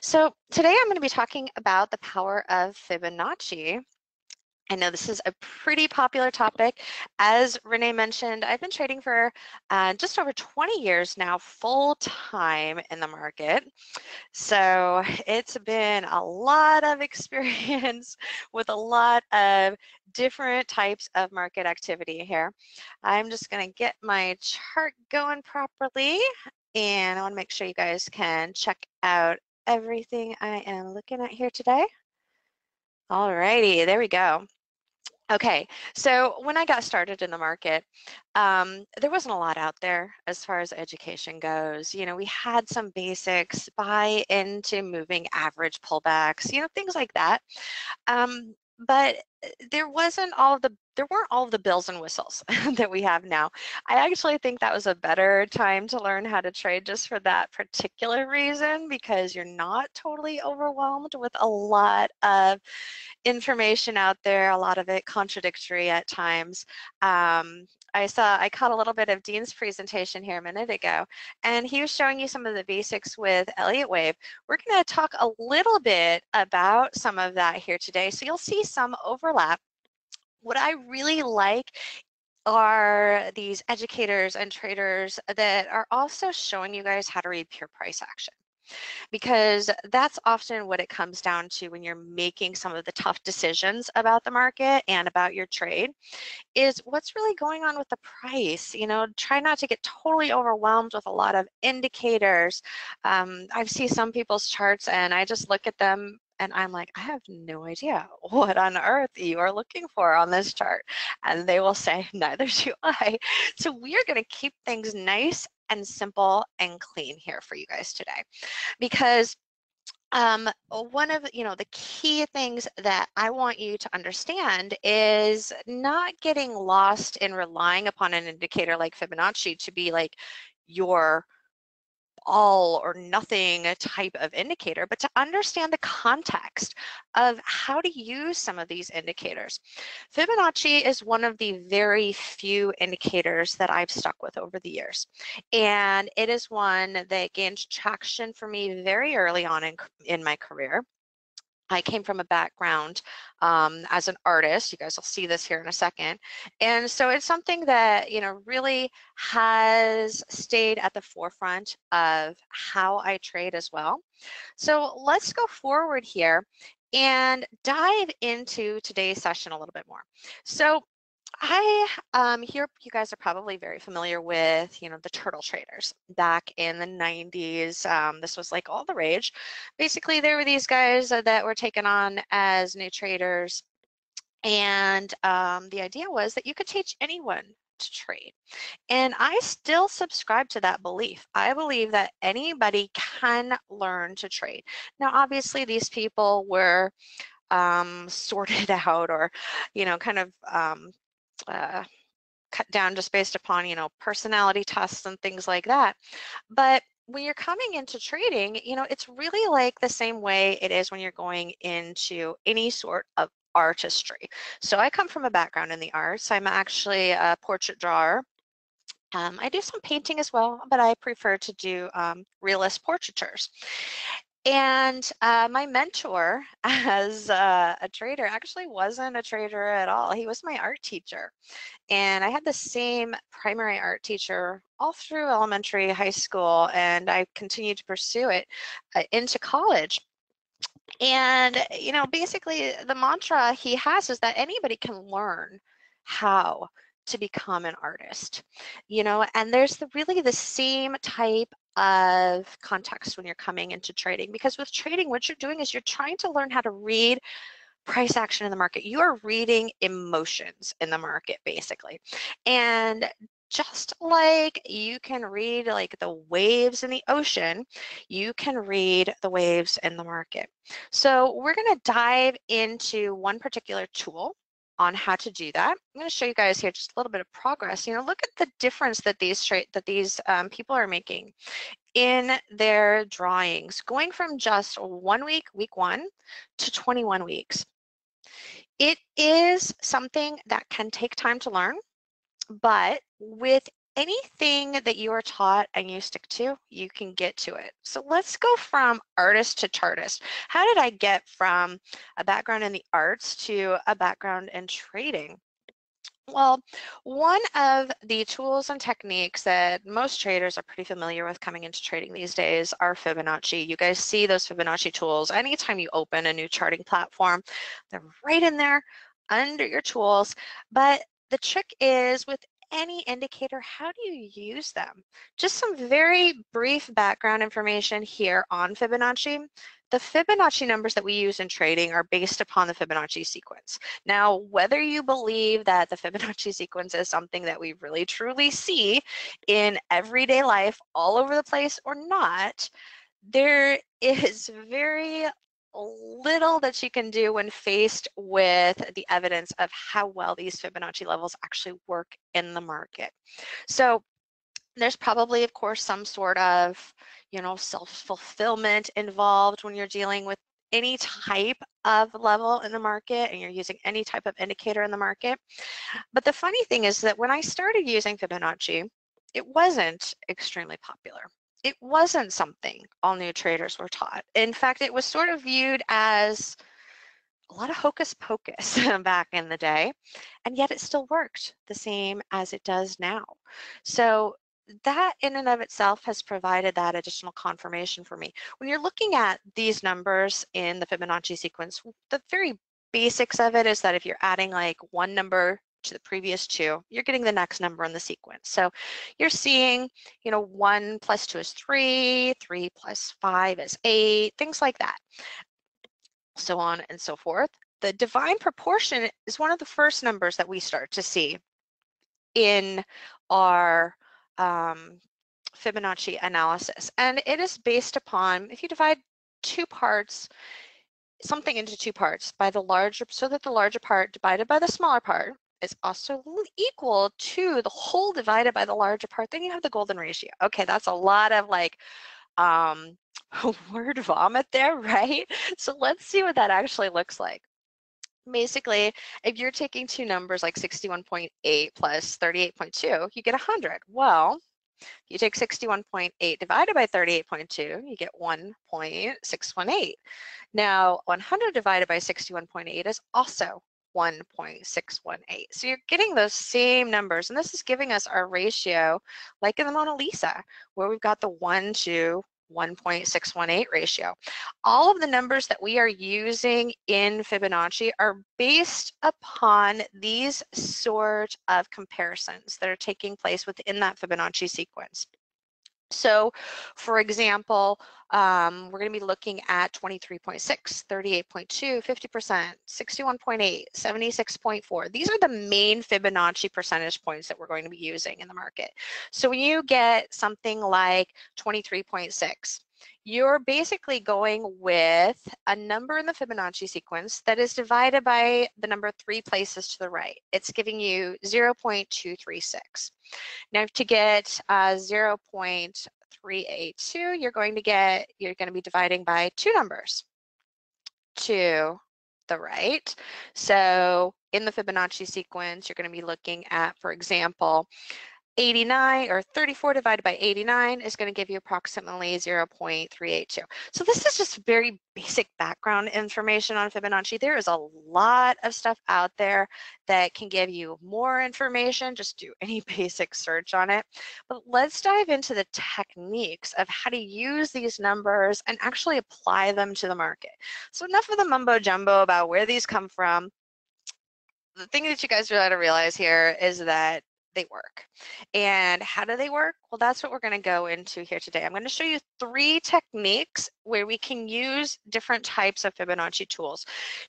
So today I'm going to be talking about the power of Fibonacci. I know this is a pretty popular topic. As Renee mentioned, I've been trading for just over 20 years now, full time in the market. So it's been a lot of experience with a lot of different types of market activity here. I'm just going to get my chart going properly, and I want to make sure you guys can check out everything I am looking at here today. Alrighty, there we go. Okay, so when I got started in the market, there wasn't a lot out there as far as education goes. You know, we had some basics, buy into moving average pullbacks, things like that. But there weren't all of the bells and whistles that we have now. I actually think that was a better time to learn how to trade just for that particular reason, because you're not totally overwhelmed with a lot of information out there, a lot of it contradictory at times. I caught a little bit of Dean's presentation here a minute ago, and he was showing you some of the basics with Elliott Wave. We're going to talk a little bit about some of that here today, so you'll see some overlap. What I really like are these educators and traders that are also showing you guys how to read pure price action, because that's often what it comes down to when you're making some of the tough decisions about the market and about your trade, is what's really going on with the price. Try not to get totally overwhelmed with a lot of indicators. I've seen some people's charts and I just look at them and I'm like, I have no idea what on earth you are looking for on this chart. And they will say, neither do I. So we are going to keep things nice and simple and clean here for you guys today, because one of the key things that I want you to understand is not getting lost in relying upon an indicator like Fibonacci to be like your all or nothing type of indicator, but to understand the context of how to use some of these indicators. Fibonacci is one of the very few indicators that I've stuck with over the years, and it is one that gained traction for me very early on in my career. I came from a background as an artist. You guys will see this here in a second. And so it's something that, really has stayed at the forefront of how I trade as well. So let's go forward here and dive into today's session a little bit more. So here you guys are probably very familiar with, the turtle traders back in the 90s. This was like all the rage. Basically, there were these guys that were taken on as new traders, and the idea was that you could teach anyone to trade. And I still subscribe to that belief. I believe that anybody can learn to trade. Now, obviously, these people were sorted out, or, kind of cut down just based upon, personality tests and things like that. But when you're coming into trading, it's really like the same way it is when you're going into any sort of artistry. So I come from a background in the arts. I'm actually a portrait drawer. I do some painting as well, but I prefer to do realist portraitures. And my mentor as a trader actually wasn't a trader at all. He was my art teacher. And I had the same primary art teacher all through elementary, high school, and I continued to pursue it into college. And, basically the mantra he has is that anybody can learn how to become an artist, and there's really the same type of context when you're coming into trading, because with trading, what you're doing is you're trying to learn how to read price action in the market. You are reading emotions in the market, basically. And just like you can read like the waves in the ocean, you can read the waves in the market. So we're going to dive into one particular tool on how to do that. I'm going to show you guys here just a little bit of progress. Look at the difference that these people are making in their drawings, going from just 1 week, week 1, to 21 weeks. It is something that can take time to learn, but with anything that you are taught and you stick to, you can get to it. So let's go from artist to chartist. How did I get from a background in the arts to a background in trading? Well, one of the tools and techniques that most traders are pretty familiar with coming into trading these days are Fibonacci. You guys see those Fibonacci tools anytime you open a new charting platform. They're right in there under your tools. But the trick is with any indicator, how do you use them? Just some very brief background information here on Fibonacci. The Fibonacci numbers that we use in trading are based upon the Fibonacci sequence. Now, whether you believe that the Fibonacci sequence is something that we really truly see in everyday life all over the place or not, there is very little that you can do when faced with the evidence of how well these Fibonacci levels actually work in the market. So there's probably, of course, some sort of, self-fulfillment involved when you're dealing with any type of level in the market and you're using any type of indicator in the market. But the funny thing is that when I started using Fibonacci, it wasn't extremely popular. It wasn't something all new traders were taught. In fact, it was sort of viewed as a lot of hocus pocus back in the day, and yet it still worked the same as it does now. So that in and of itself has provided that additional confirmation for me. When you're looking at these numbers in the Fibonacci sequence, the very basics of it is that if you're adding like one number to the previous two, you're getting the next number in the sequence. So you're seeing, 1 plus 2 is 3, 3 plus 5 is 8, things like that, so on and so forth. The divine proportion is one of the first numbers that we start to see in our Fibonacci analysis. And it is based upon, if you divide something into two parts by the larger, so that the larger part divided by the smaller part is also equal to the whole divided by the larger part, then you have the golden ratio. Okay, that's a lot of like word vomit there, right? So let's see what that actually looks like. Basically, if you're taking two numbers like 61.8 plus 38.2, you get 100. Well, you take 61.8 divided by 38.2, you get 1.618. Now, 100 divided by 61.8 is also 1.618. So you're getting those same numbers, and this is giving us our ratio like in the Mona Lisa, where we've got the 1 to 1.618 ratio. All of the numbers that we are using in Fibonacci are based upon these sort of comparisons that are taking place within that Fibonacci sequence. So, for example, we're going to be looking at 23.6, 38.2, 50%, 61.8, 76.4. These are the main Fibonacci percentage points that we're going to be using in the market. So when you get something like 23.6, you're basically going with a number in the Fibonacci sequence that is divided by the number 3 places to the right. It's giving you 0.236. Now to get 0.382, you're going to be dividing by 2 numbers to the right. So in the Fibonacci sequence, you're going to be looking at, for example, 89 or 34 divided by 89 is going to give you approximately 0.382. So this is just very basic background information on Fibonacci. There is a lot of stuff out there that can give you more information. Just do any basic search on it. But let's dive into the techniques of how to use these numbers and actually apply them to the market. So enough of the mumbo jumbo about where these come from. The thing that you guys really got to realize here is that they work. And how do they work? Well, that's what we're going to go into here today. I'm going to show you 3 techniques where we can use different types of Fibonacci tools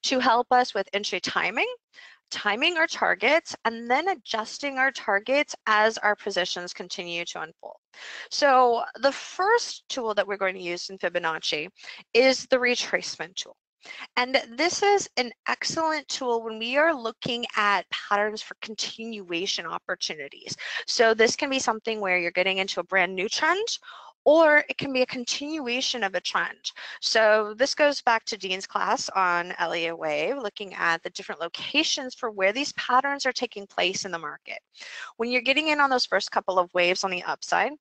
to help us with entry timing our targets, and then adjusting our targets as our positions continue to unfold. So the first tool that we're going to use in Fibonacci is the retracement tool. And this is an excellent tool when we are looking at patterns for continuation opportunities. So this can be something where you're getting into a brand new trend, or it can be a continuation of a trend. So this goes back to Dean's class on Elliott Wave, looking at the different locations for where these patterns are taking place in the market. When you're getting in on those first couple of waves on the upside,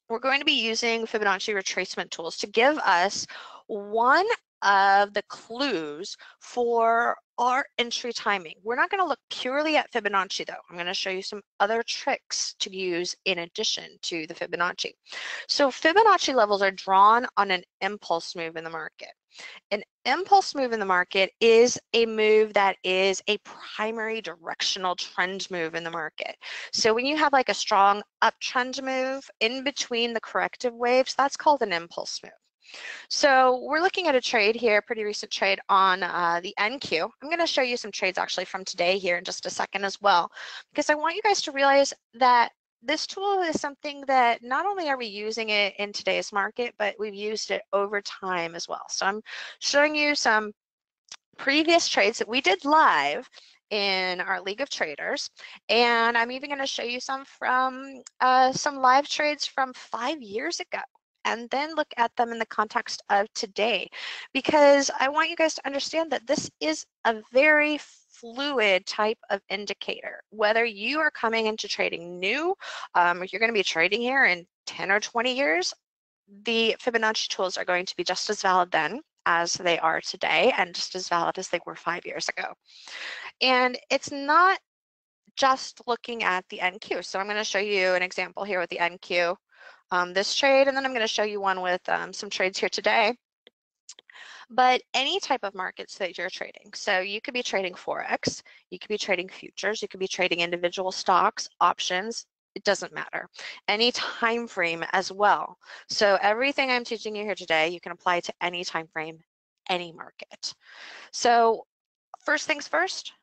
we're going to be using Fibonacci retracement tools to give us one of the clues for our entry timing. We're not going to look purely at Fibonacci though. I'm going to show you some other tricks to use in addition to the Fibonacci. So Fibonacci levels are drawn on an impulse move in the market. An impulse move in the market is a move that is a primary directional trend move in the market. So when you have like a strong uptrend move in between the corrective waves, that's called an impulse move. So we're looking at a trade here, pretty recent trade on the NQ. I'm going to show you some trades actually from today here in just a second as well, because I want you guys to realize that this tool is something that not only are we using it in today's market, but we've used it over time as well. So I'm showing you some previous trades that we did live in our League of Traders, and I'm even going to show you some from some live trades from 5 years ago, and then look at them in the context of today, because I want you guys to understand that this is a very fluid type of indicator. Whether you are coming into trading new, if you're going to be trading here in 10 or 20 years, the Fibonacci tools are going to be just as valid then as they are today, and just as valid as they were 5 years ago. And it's not just looking at the NQ. So I'm going to show you an example here with the NQ, this trade, and then I'm going to show you one with some trades here today. But any type of markets that you're trading. So you could be trading Forex, you could be trading futures, you could be trading individual stocks, options, it doesn't matter. Any time frame as well. So everything I'm teaching you here today, you can apply to any time frame, any market. So first things first,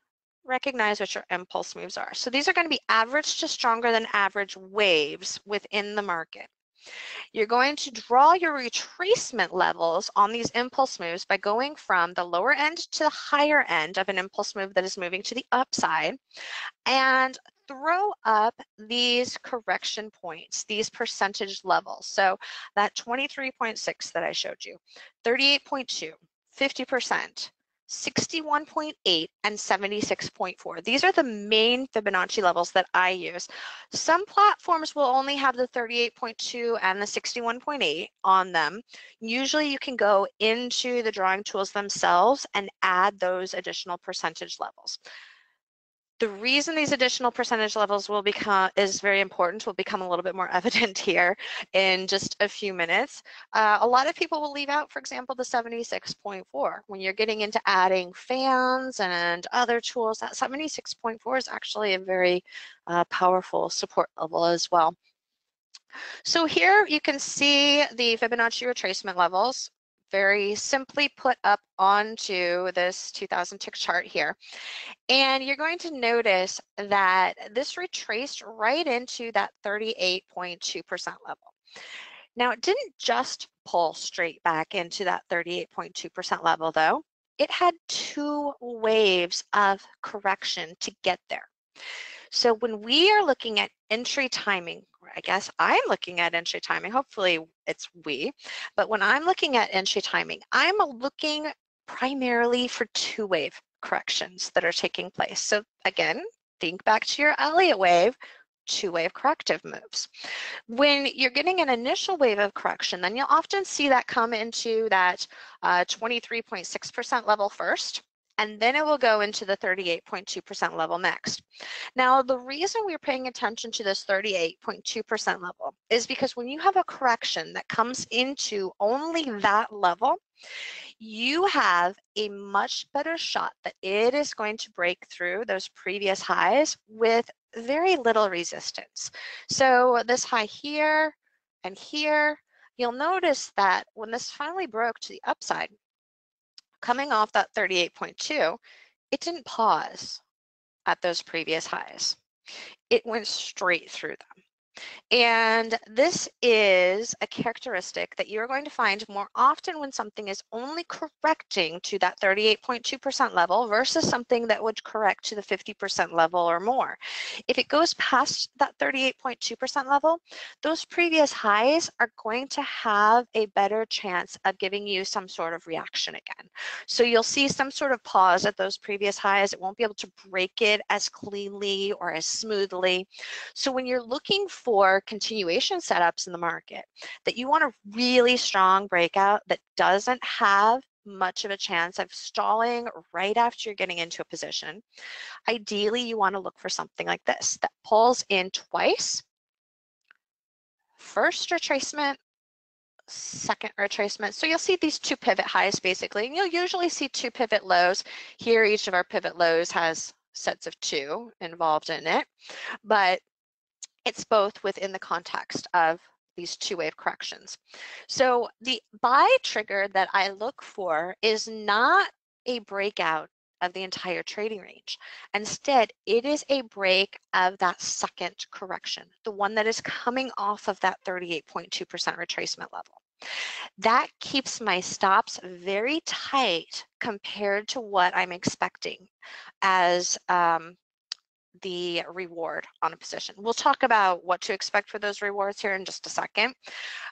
recognize what your impulse moves are. So these are going to be average to stronger than average waves within the market. You're going to draw your retracement levels on these impulse moves by going from the lower end to the higher end of an impulse move that is moving to the upside, and throw up these correction points, these percentage levels. So that 23.6 that I showed you, 38.2, 50%, 61.8, and 76.4. These are the main Fibonacci levels that I use. Some platforms will only have the 38.2 and the 61.8 on them. Usually you can go into the drawing tools themselves and add those additional percentage levels. The reason these additional percentage levels will is very important will become a little bit more evident here in just a few minutes. A lot of people will leave out, for example, the 76.4. When you're getting into adding fans and other tools, that 76.4 is actually a very powerful support level as well. So here you can see the Fibonacci retracement levels very simply put up onto this 2000 tick chart here. And you're going to notice that this retraced right into that 38.2% level. Now, it didn't just pull straight back into that 38.2% level, though. It had 2 waves of correction to get there. So when we are looking at entry timing, or I guess I'm looking at entry timing, hopefully it's we, but when I'm looking at entry timing, I'm looking primarily for 2-wave corrections that are taking place. So again, think back to your Elliott wave, 2-wave corrective moves. When you're getting an initial wave of correction, then you'll often see that come into that 23.6% level first, and then it will go into the 38.2% level next. Now, the reason we're paying attention to this 38.2% level is because when you have a correction that comes into only that level, you have a much better shot that it is going to break through those previous highs with very little resistance. So this high here and here, you'll notice that when this finally broke to the upside, coming off that 38.2, it didn't pause at those previous highs. It went straight through them. And this is a characteristic that you're going to find more often when something is only correcting to that 38.2% level versus something that would correct to the 50% level or more. If it goes past that 38.2% level, those previous highs are going to have a better chance of giving you some sort of reaction again. So you'll see some sort of pause at those previous highs. It won't be able to break it as cleanly or as smoothly. So when you're looking for continuation setups in the market, that you want a really strong breakout that doesn't have much of a chance of stalling right after you're getting into a position, ideally you want to look for something like this that pulls in twice, first retracement, second retracement. So you'll see these two pivot highs basically, and you'll usually see two pivot lows. Here, each of our pivot lows has sets of two involved in it, but it's both within the context of these two-wave corrections. So the buy trigger that I look for is not a breakout of the entire trading range. Instead, it is a break of that second correction, the one that is coming off of that 38.2% retracement level. That keeps my stops very tight compared to what I'm expecting as the reward on a position. We'll talk about what to expect for those rewards here in just a second,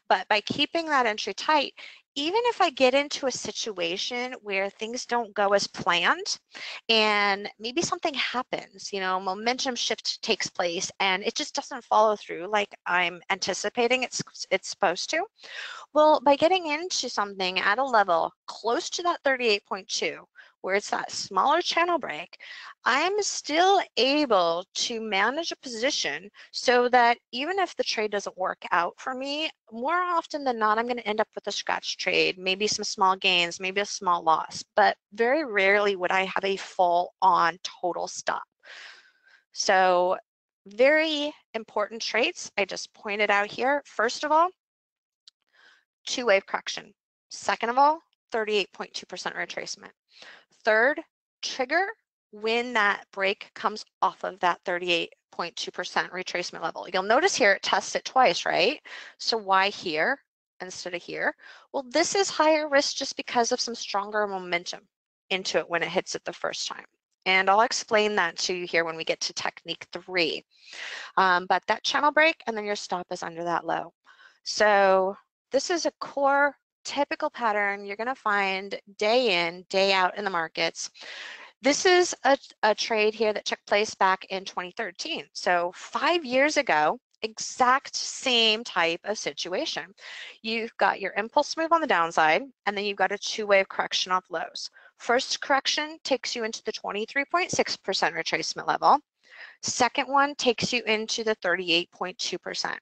but by keeping that entry tight, even if I get into a situation where things don't go as planned and maybe something happens, you know, momentum shift takes place and it just doesn't follow through like I'm anticipating it's supposed to, well, by getting into something at a level close to that 38.2, where it's that smaller channel break, I'm still able to manage a position so that even if the trade doesn't work out for me, more often than not, I'm going to end up with a scratch trade, maybe some small gains, maybe a small loss, but very rarely would I have a full on total stop. So very important traits I just pointed out here. First of all, two-wave correction. Second of all, 38.2% retracement. Third, trigger when that break comes off of that 38.2% retracement level. You'll notice here it tests it twice, right? So why here instead of here? Well, this is higher risk just because of some stronger momentum into it when it hits it the first time. And I'll explain that to you here when we get to technique 3. But that channel break and then your stop is under that low. So this is a core typical pattern you're going to find day in, day out in the markets. This is a trade here that took place back in 2013. So 5 years ago, exact same type of situation. You've got your impulse move on the downside, and then you've got a two-wave correction off lows. First correction takes you into the 23.6% retracement level. Second one takes you into the 38.2%.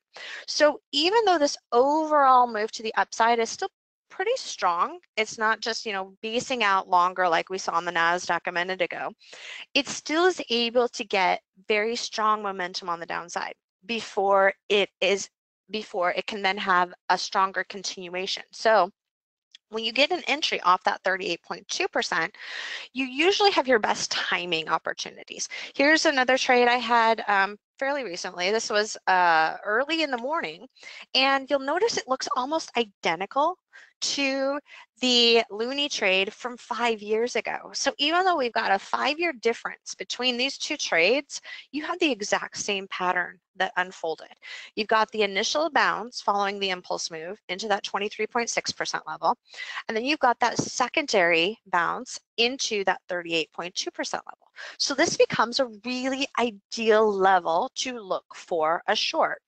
So even though this overall move to the upside is still pretty strong, it's not just, you know, beasting out longer like we saw on the Nasdaq a minute ago, it still is able to get very strong momentum on the downside before it can then have a stronger continuation. So when you get an entry off that 38.2%, you usually have your best timing opportunities. Here's another trade I had fairly recently. This was early in the morning, and you'll notice it looks almost identical to the Looney trade from 5 years ago. So even though we've got a 5-year difference between these two trades, you have the exact same pattern that unfolded. You've got the initial bounce following the impulse move into that 23.6% level, and then you've got that secondary bounce into that 38.2% level. So this becomes a really ideal level to look for a short.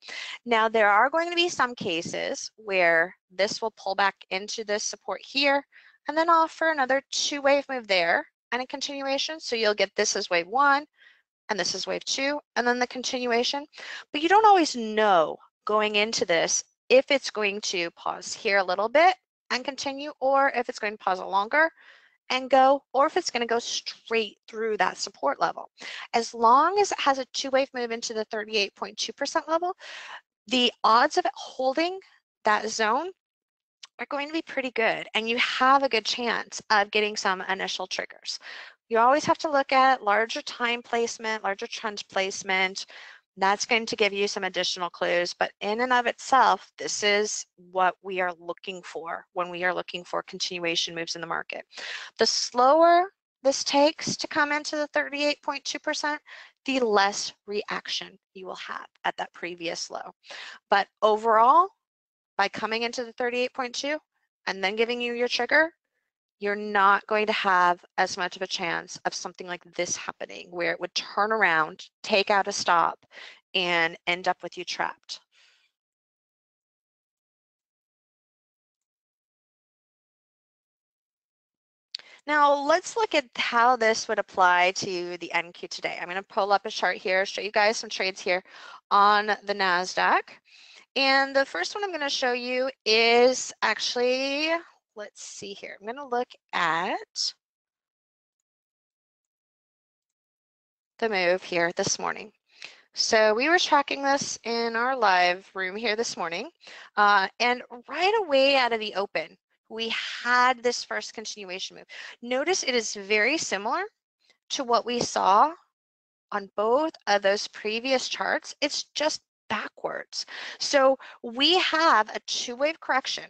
Now, there are going to be some cases where this will pull back into this support here and then offer another two-wave move there and a continuation. So you'll get this as wave 1 and this is wave 2 and then the continuation. But you don't always know going into this if it's going to pause here a little bit and continue, or if it's going to pause longer and go, or if it's going to go straight through that support level. As long as it has a two-wave move into the 38.2% level, the odds of it holding that zone are going to be pretty good, and you have a good chance of getting some initial triggers. You always have to look at larger time placement, larger trend placement, That's going to give you some additional clues, but in and of itself, this is what we are looking for when we are looking for continuation moves in the market. The slower this takes to come into the 38.2%, the less reaction you will have at that previous low. But overall, by coming into the 38.2 and then giving you your trigger, you're not going to have as much of a chance of something like this happening, where it would turn around, take out a stop, and end up with you trapped. Now let's look at how this would apply to the NQ today. I'm going to pull up a chart here, show you guys some trades here on the Nasdaq. And the first one I'm going to show you is actually, let's see here. I'm going to look at the move here this morning. So we were tracking this in our live room here this morning, and right away out of the open, we had this first continuation move. Notice it is very similar to what we saw on both of those previous charts. It's just backwards. So we have a two-wave correction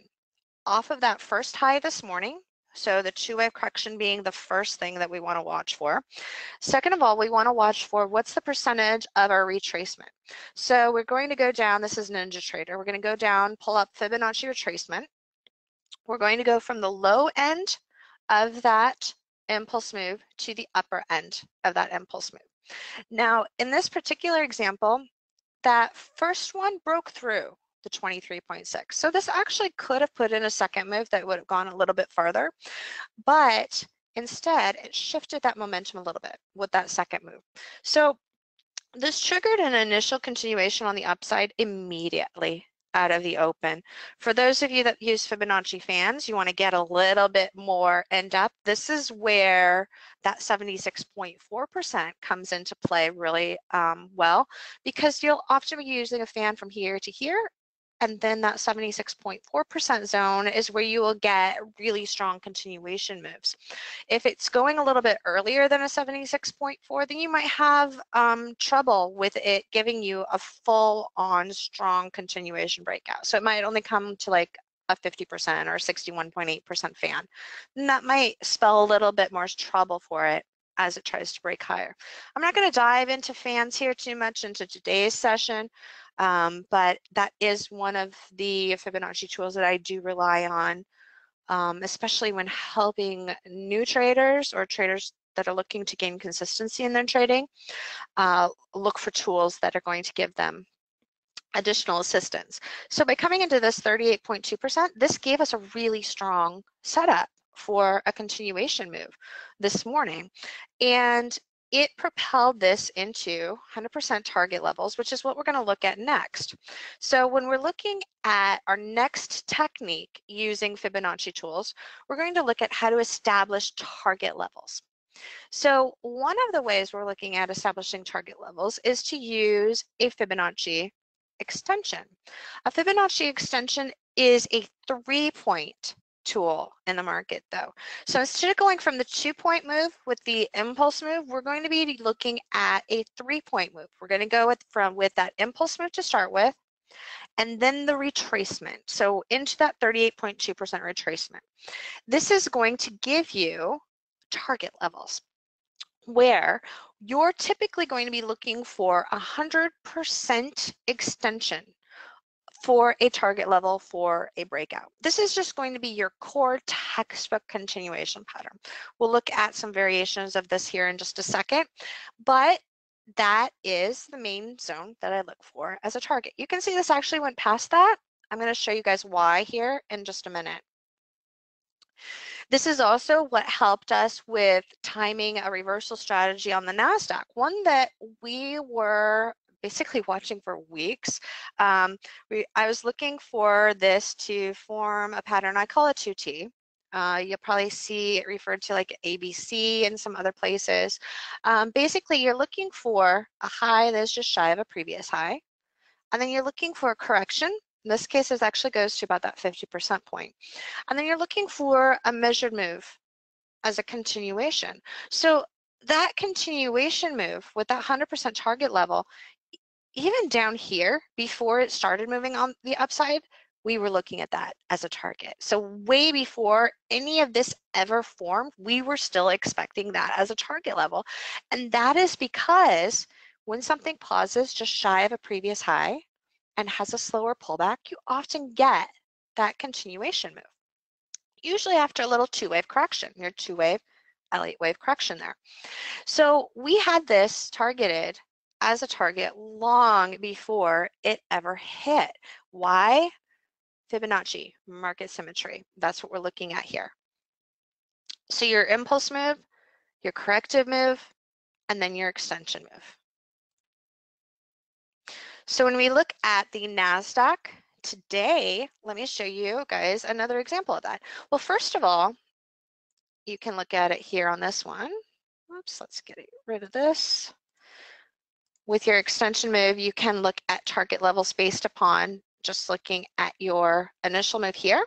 off of that first high this morning. So the two-wave correction being the first thing that we want to watch for. Second of all, we want to watch for what's the percentage of our retracement. So we're going to go down, this is Ninja Trader, we're going to go down, pull up Fibonacci retracement. We're going to go from the low end of that impulse move to the upper end of that impulse move. Now, in this particular example, that first one broke through the 23.6. So this actually could have put in a second move that would have gone a little bit farther, but instead, it shifted that momentum a little bit with that second move. So this triggered an initial continuation on the upside immediately out of the open. For those of you that use Fibonacci fans, you want to get a little bit more in depth. This is where that 76.4% comes into play really well, because you'll often be using a fan from here to here, and then that 76.4% zone is where you will get really strong continuation moves. If it's going a little bit earlier than a 76.4, then you might have trouble with it giving you a full-on strong continuation breakout. So it might only come to like a 50% or 61.8% fan. And that might spell a little bit more trouble for it as it tries to break higher. I'm not going to dive into fans here too much into today's session, but that is one of the Fibonacci tools that I do rely on, especially when helping new traders or traders that are looking to gain consistency in their trading, look for tools that are going to give them additional assistance. So by coming into this 38.2%, this gave us a really strong setup for a continuation move this morning. And it propelled this into 100% target levels, which is what we're going to look at next. So when we're looking at our next technique using Fibonacci tools, we're going to look at how to establish target levels. So one of the ways we're looking at establishing target levels is to use a Fibonacci extension. A Fibonacci extension is a 3-point tool in the market though. So instead of going from the 2-point move with the impulse move, we're going to be looking at a 3-point move. We're going to go with that impulse move to start with, and then the retracement. So into that 38.2% retracement. This is going to give you target levels, where you're typically going to be looking for 100% extension for a target level for a breakout. This is just going to be your core textbook continuation pattern. We'll look at some variations of this here in just a second, but that is the main zone that I look for as a target. You can see this actually went past that. I'm going to show you guys why here in just a minute. This is also what helped us with timing a reversal strategy on the Nasdaq, one that we were basically watching for weeks. I was looking for this to form a pattern. I call it 2T. You'll probably see it referred to like ABC and some other places. Basically, you're looking for a high that's just shy of a previous high, and then you're looking for a correction. In this case, it actually goes to about that 50% point. And then you're looking for a measured move as a continuation. So that continuation move with that 100% target level, even down here, before it started moving on the upside, we were looking at that as a target. So way before any of this ever formed, we were still expecting that as a target level. And that is because when something pauses just shy of a previous high and has a slower pullback, you often get that continuation move. Usually after a little two-wave correction, your two-wave, Elliott wave correction there. So we had this targeted as a target long before it ever hit. Why? Fibonacci, market symmetry. That's what we're looking at here. So your impulse move, your corrective move, and then your extension move. So when we look at the Nasdaq today, let me show you guys another example of that. Well, first of all, you can look at it here on this one. Oops, let's get rid of this. With your extension move, you can look at target levels based upon just looking at your initial move here.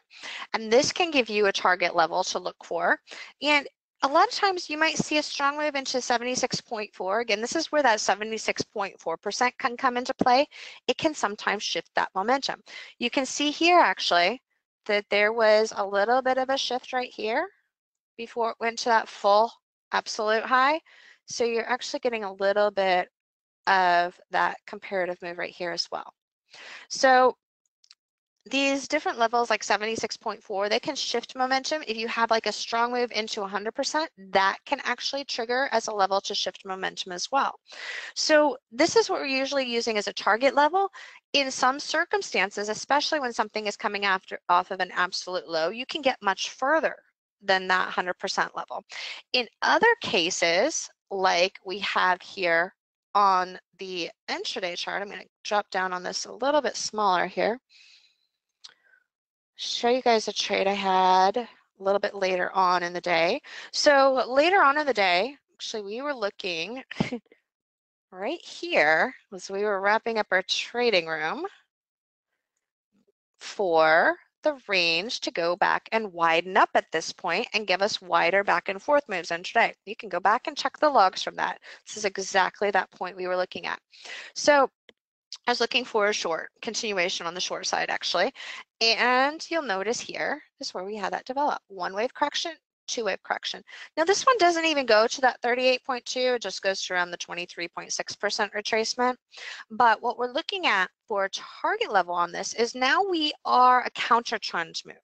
And this can give you a target level to look for. And a lot of times you might see a strong move into 76.4. Again, this is where that 76.4% can come into play. It can sometimes shift that momentum. You can see here actually that there was a little bit of a shift right here before it went to that full absolute high. So you're actually getting a little bit of that comparative move right here as well. So these different levels like 76.4, they can shift momentum. If you have like a strong move into 100%, that can actually trigger as a level to shift momentum as well. So this is what we're usually using as a target level. In some circumstances, especially when something is coming off of an absolute low, you can get much further than that 100% level. In other cases, like we have here on the intraday chart, I'm going to drop down on this a little bit smaller here. Show you guys a trade I had a little bit later on in the day. So later on in the day, actually we were looking right here as we were wrapping up our trading room for the range to go back and widen up at this point and give us wider back and forth moves intraday. You can go back and check the logs from that. This is exactly that point we were looking at. So I was looking for a short continuation on the short side actually, and you'll notice here is where we had that develop. One wave correction, two wave correction. Now this one doesn't even go to that 38.2, it just goes to around the 23.6% retracement. But what we're looking at for a target level on this is now we are a counter trend move.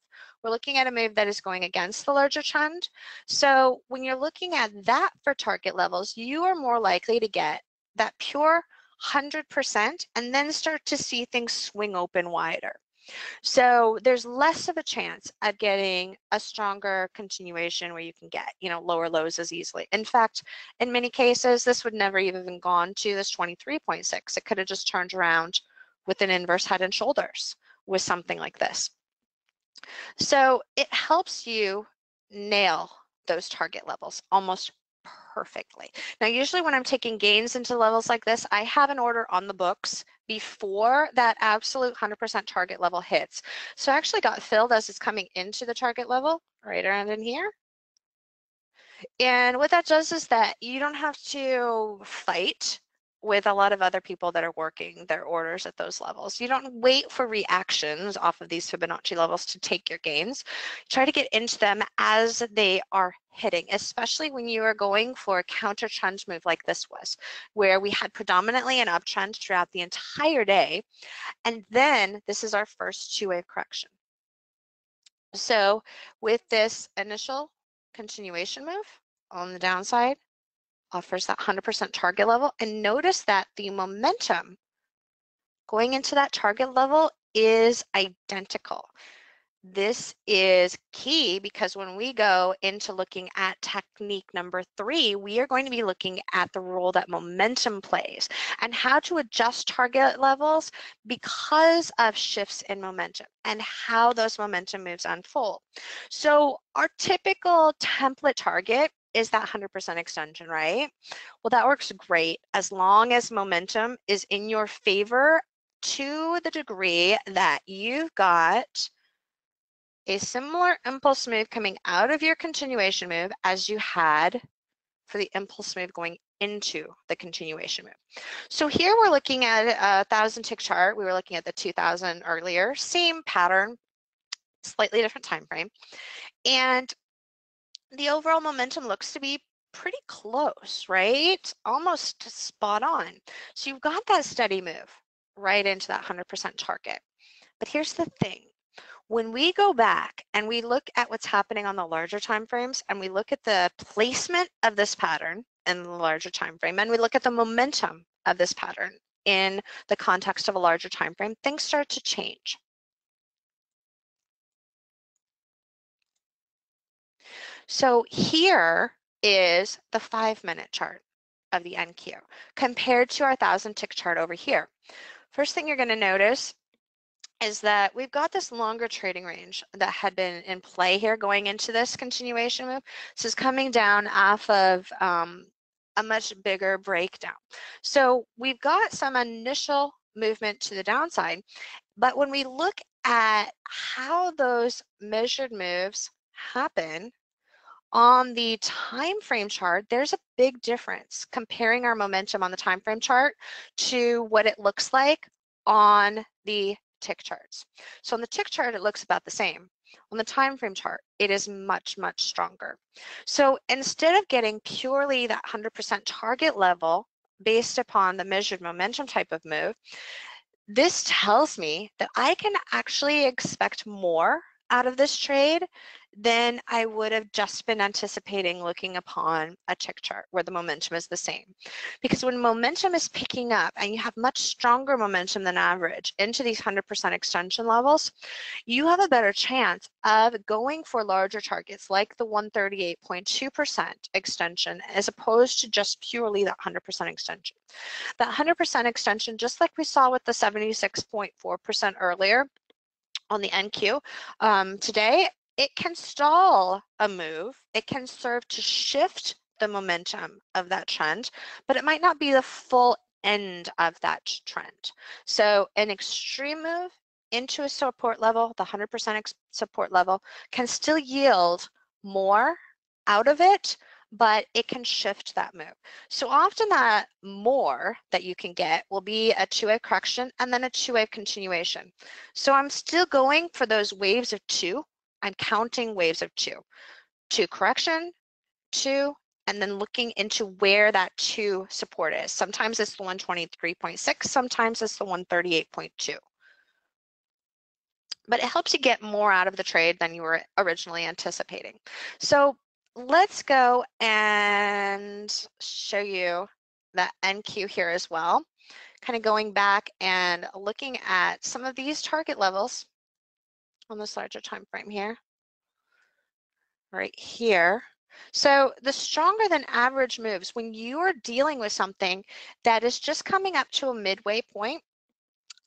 We're looking at a move that is going against the larger trend. So when you're looking at that for target levels, you are more likely to get that pure 100% and then start to see things swing open wider. So there's less of a chance at getting a stronger continuation where you can get, lower lows as easily. In fact, in many cases, this would never even gone to this 23.6. It could have just turned around with an inverse head and shoulders with something like this. So it helps you nail those target levels almost perfectly. Now, usually when I'm taking gains into levels like this, I have an order on the books before that absolute 100% target level hits. So I actually got filled as it's coming into the target level right around in here. And what that does is that you don't have to fight with a lot of other people that are working their orders at those levels. You don't wait for reactions off of these Fibonacci levels to take your gains. Try to get into them as they are hitting, especially when you are going for a counter trend move like this was, where we had predominantly an uptrend throughout the entire day. And then this is our first two-wave correction. So with this initial continuation move on the downside, offers that 100% target level, and notice that the momentum going into that target level is identical. This is key because when we go into looking at technique number 3, we are going to be looking at the role that momentum plays and how to adjust target levels because of shifts in momentum and how those momentum moves unfold. So our typical template target is that 100% extension, right? Well, that works great as long as momentum is in your favor to the degree that you've got a similar impulse move coming out of your continuation move as you had for the impulse move going into the continuation move. So here we're looking at a 1,000 tick chart. We were looking at the 2,000 earlier, same pattern, slightly different time frame. And the overall momentum looks to be pretty close, right? Almost spot on. So you've got that steady move right into that 100% target. But here's the thing. When we go back and we look at what's happening on the larger time frames and we look at the placement of this pattern in the larger time frame and we look at the momentum of this pattern in the context of a larger time frame, things start to change. So here is the 5-minute chart of the NQ compared to our 1,000 tick chart over here. First thing you're going to notice is that we've got this longer trading range that had been in play here going into this continuation move. This is coming down off of a much bigger breakdown. So we've got some initial movement to the downside, but when we look at how those measured moves happen on the time frame chart, there's a big difference comparing our momentum on the time frame chart to what it looks like on the tick charts. So on the tick chart, it looks about the same. On the time frame chart, it is much, much stronger. So instead of getting purely that 100% target level based upon the measured momentum type of move, this tells me that I can actually expect more out of this trade than I would have just been anticipating looking upon a tick chart where the momentum is the same. Because when momentum is picking up and you have much stronger momentum than average into these 100% extension levels, you have a better chance of going for larger targets like the 138.2% extension as opposed to just purely that 100% extension. That 100% extension, just like we saw with the 76.4% earlier on the NQ today, it can stall a move. It can serve to shift the momentum of that trend, but it might not be the full end of that trend. So an extreme move into a support level, the 100% support level, can still yield more out of it, but it can shift that move. So often that more that you can get will be a two-wave correction and then a two-wave continuation. So I'm still going for those waves of two. I'm counting waves of two. Two correction, two, and then looking into where that two support is. Sometimes it's the 123.6, sometimes it's the 138.2. But it helps you get more out of the trade than you were originally anticipating. So let's go and show you that NQ here as well. Kind of going back and looking at some of these target levels on this larger time frame here, right here. So the stronger than average moves, when you are dealing with something that is just coming up to a midway point,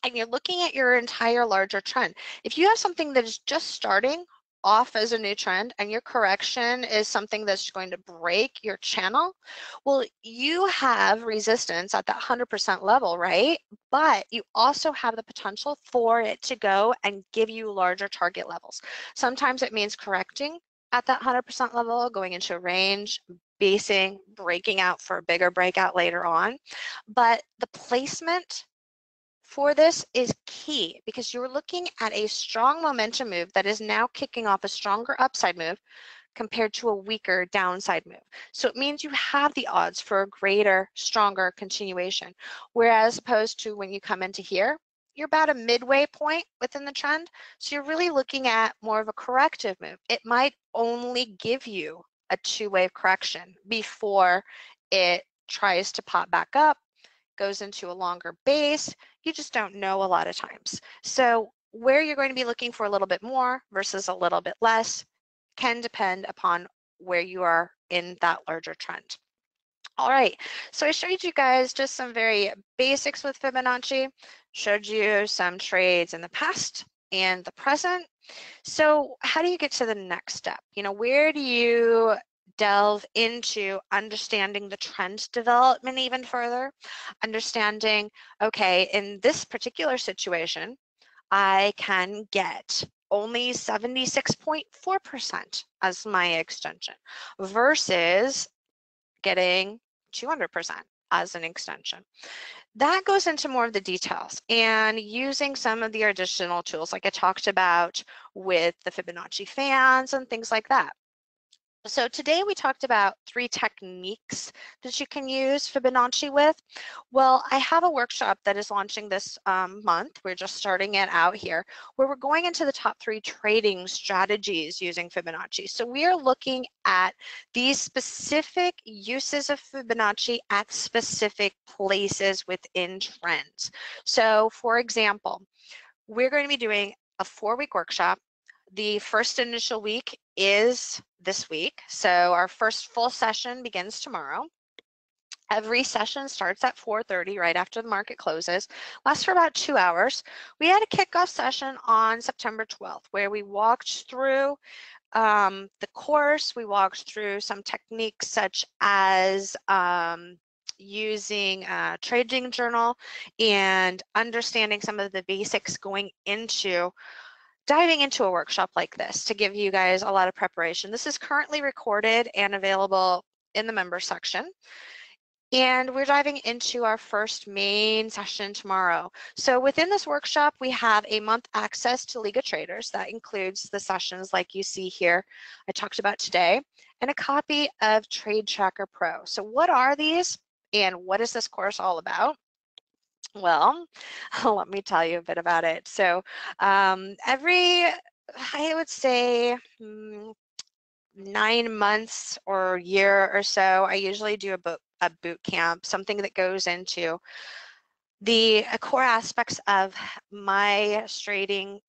and you're looking at your entire larger trend. If you have something that is just starting off as a new trend and your correction is something that's going to break your channel, well, you have resistance at that 100% level, right? But you also have the potential for it to go and give you larger target levels. Sometimes it means correcting at that 100% level, going into a range, basing, breaking out for a bigger breakout later on. But the placement for this is key because you're looking at a strong momentum move that is now kicking off a stronger upside move compared to a weaker downside move. So it means you have the odds for a greater, stronger continuation. Whereas opposed to when you come into here, you're about a midway point within the trend. So you're really looking at more of a corrective move. It might only give you a two-wave correction before it tries to pop back up, goes into a longer base. You just don't know a lot of times. So where you're going to be looking for a little bit more versus a little bit less can depend upon where you are in that larger trend. All right, so I showed you guys just some very basics with Fibonacci, showed you some trades in the past and the present. So how do you get to the next step? You know, where do you delve into understanding the trend development even further? Understanding, okay, in this particular situation, I can get only 76.4% as my extension versus getting 200% as an extension. That goes into more of the details and using some of the additional tools like I talked about with the Fibonacci fans and things like that. So today we talked about 3 techniques that you can use Fibonacci with. Well, I have a workshop that is launching this month. We're just starting it out here, where we're going into the top 3 trading strategies using Fibonacci. So we are looking at these specific uses of Fibonacci at specific places within trends. So for example, we're going to be doing a 4-week workshop. The first initial week is this week. So our first full session begins tomorrow. Every session starts at 4:30 right after the market closes, lasts for about 2 hours. We had a kickoff session on September 12th where we walked through the course. We walked through some techniques such as using a trading journal and understanding some of the basics going into diving into a workshop like this to give you guys a lot of preparation. This is currently recorded and available in the member section. And we're diving into our first main session tomorrow. So within this workshop, we have a month access to League of Traders. That includes the sessions like you see here I talked about today, and a copy of Trade Tracker Pro. So what are these and what is this course all about? Well, let me tell you a bit about it. So I would say 9 months or a year or so, I usually do a boot camp, something that goes into the core aspects of my trading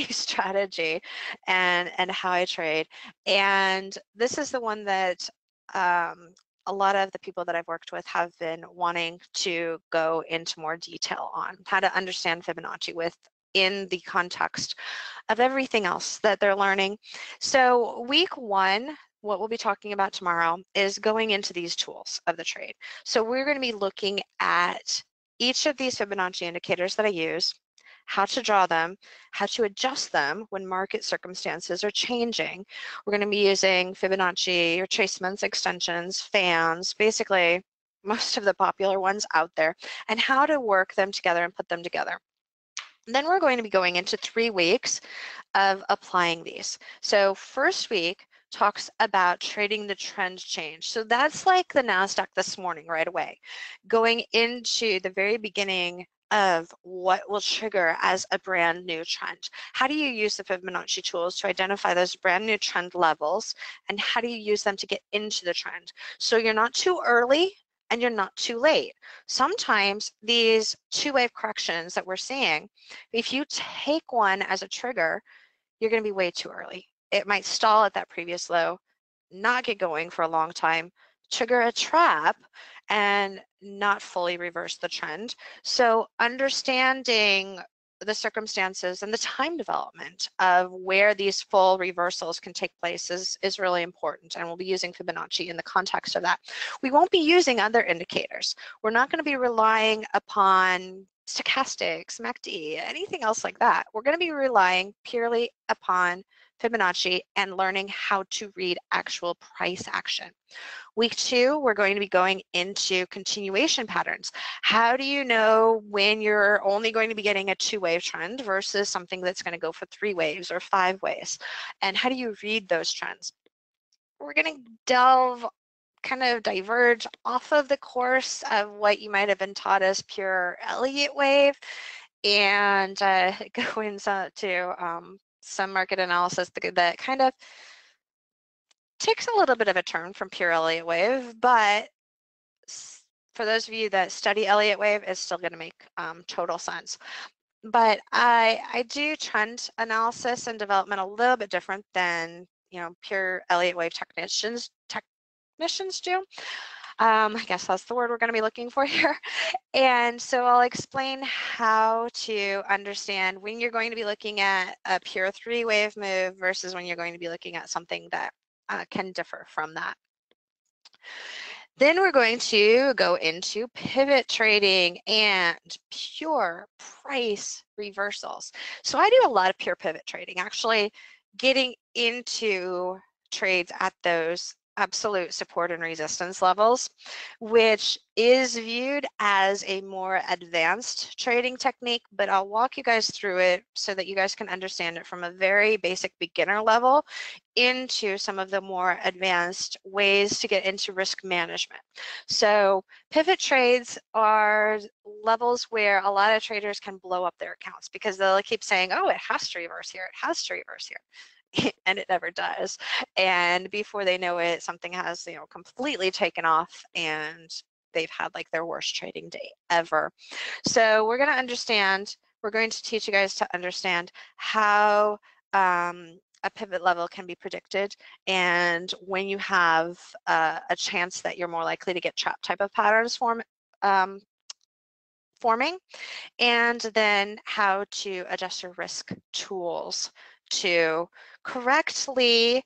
strategy and how I trade. And this is the one that a lot of the people that I've worked with have been wanting to go into more detail on how to understand Fibonacci within the context of everything else that they're learning. So week 1, what we'll be talking about tomorrow is going into these tools of the trade. So we're going to be looking at each of these Fibonacci indicators that I use, how to draw them, how to adjust them when market circumstances are changing. We're going to be using Fibonacci retracements, extensions, fans, basically most of the popular ones out there, and how to work them together and put them together. Then we're going to be going into 3 weeks of applying these. So first week talks about trading the trend change. So that's like the Nasdaq this morning right away, going into the very beginning of what will trigger as a brand new trend. How do you use the Fibonacci tools to identify those brand new trend levels, and how do you use them to get into the trend? So you're not too early and you're not too late. Sometimes these 2-wave corrections that we're seeing, if you take one as a trigger, you're going to be way too early. It might stall at that previous low, not get going for a long time, trigger a trap, and not fully reverse the trend. So understanding the circumstances and the time development of where these full reversals can take place is really important, and we'll be using Fibonacci in the context of that. We won't be using other indicators. We're not going to be relying upon stochastics, MACD, anything else like that. We're going to be relying purely upon Fibonacci and learning how to read actual price action. Week 2, we're going to be going into continuation patterns. How do you know when you're only going to be getting a 2-wave trend versus something that's going to go for 3 waves or 5 waves? And how do you read those trends? We're going to kind of diverge off of the course of what you might have been taught as pure Elliott wave and go into some market analysis that kind of takes a little bit of a turn from pure Elliott wave, but for those of you that study Elliott wave, it's still going to make total sense. But I do trend analysis and development a little bit different than pure Elliott wave technicians do. I guess that's the word we're going to be looking for here. And so I'll explain how to understand when you're going to be looking at a pure 3-wave move versus when you're going to be looking at something that can differ from that. Then we're going to go into pivot trading and pure price reversals. So I do a lot of pure pivot trading, actually getting into trades at those absolute support and resistance levels, which is viewed as a more advanced trading technique, but I'll walk you guys through it so that you guys can understand it from a very basic beginner level into some of the more advanced ways to get into risk management. So pivot trades are levels where a lot of traders can blow up their accounts because they'll keep saying, oh, it has to reverse here, it has to reverse here. And it never does. And before they know it, something has, completely taken off and they've had like their worst trading day ever. So we're going to teach you guys to understand how a pivot level can be predicted, and when you have a chance that you're more likely to get trap type of patterns forming, and then how to adjust your risk tools to correctly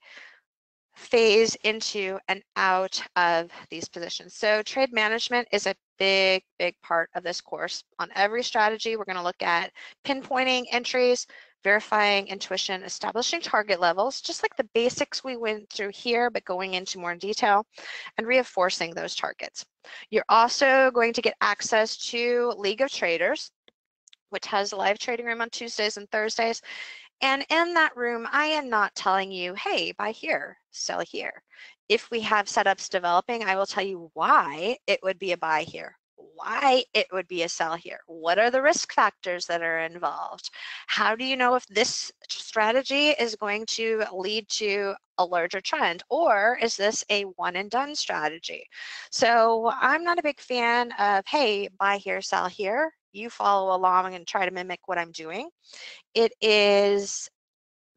phase into and out of these positions. So trade management is a big part of this course. On every strategy, we're going to look at pinpointing entries, verifying intuition, establishing target levels, just like the basics we went through here, but going into more detail, and reinforcing those targets. You're also going to get access to League of Traders, which has a live trading room on Tuesdays and Thursdays. And in that room, I am not telling you, hey, buy here, sell here. If we have setups developing, I will tell you why it would be a buy here, why it would be a sell here. What are the risk factors that are involved? How do you know if this strategy is going to lead to a larger trend, or is this a one and done strategy? So I'm not a big fan of, hey, buy here, sell here. You follow along and try to mimic what I'm doing. It is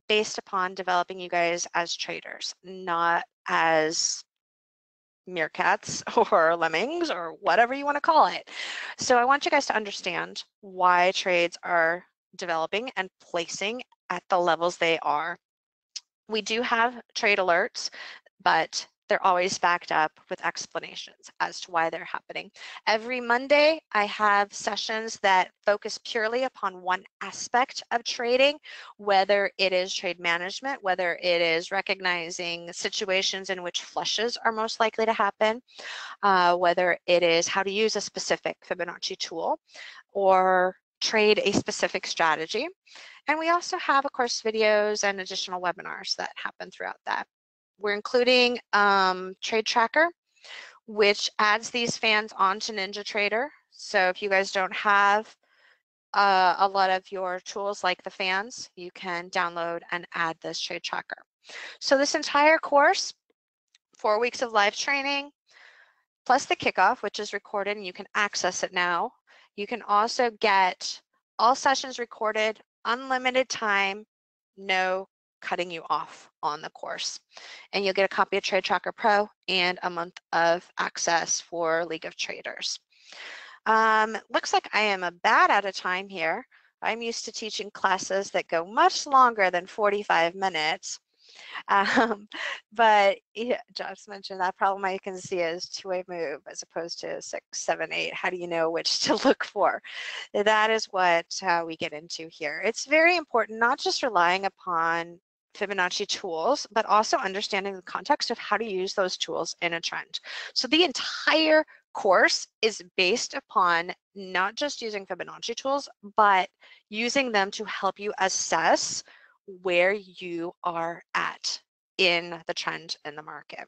based upon developing you guys as traders, not as meerkats or lemmings or whatever you want to call it. So I want you guys to understand why trades are developing and placing at the levels they are. We do have trade alerts, but they're always backed up with explanations as to why they're happening. Every Monday, I have sessions that focus purely upon one aspect of trading, whether it is trade management, whether it is recognizing situations in which flushes are most likely to happen, whether it is how to use a specific Fibonacci tool or trade a specific strategy. And we also have, of course, videos and additional webinars that happen throughout that. We're including Trade Tracker, which adds these fans onto NinjaTrader. So if you guys don't have a lot of your tools like the fans, you can download and add this Trade Tracker. So this entire course, 4 weeks of live training, plus the kickoff, which is recorded and you can access it now. You can also get all sessions recorded, unlimited time, no cutting you off on the course. And you'll get a copy of Trade Tracker Pro and a month of access for League of Traders. Looks like I am about out of time here. I'm used to teaching classes that go much longer than 45 minutes. But yeah, Josh mentioned that problem I can see as two-way move as opposed to 6, 7, 8. How do you know which to look for? That is what we get into here. It's very important not just relying upon Fibonacci tools, but also understanding the context of how to use those tools in a trend. So the entire course is based upon not just using Fibonacci tools, but using them to help you assess where you are at in the trend in the market.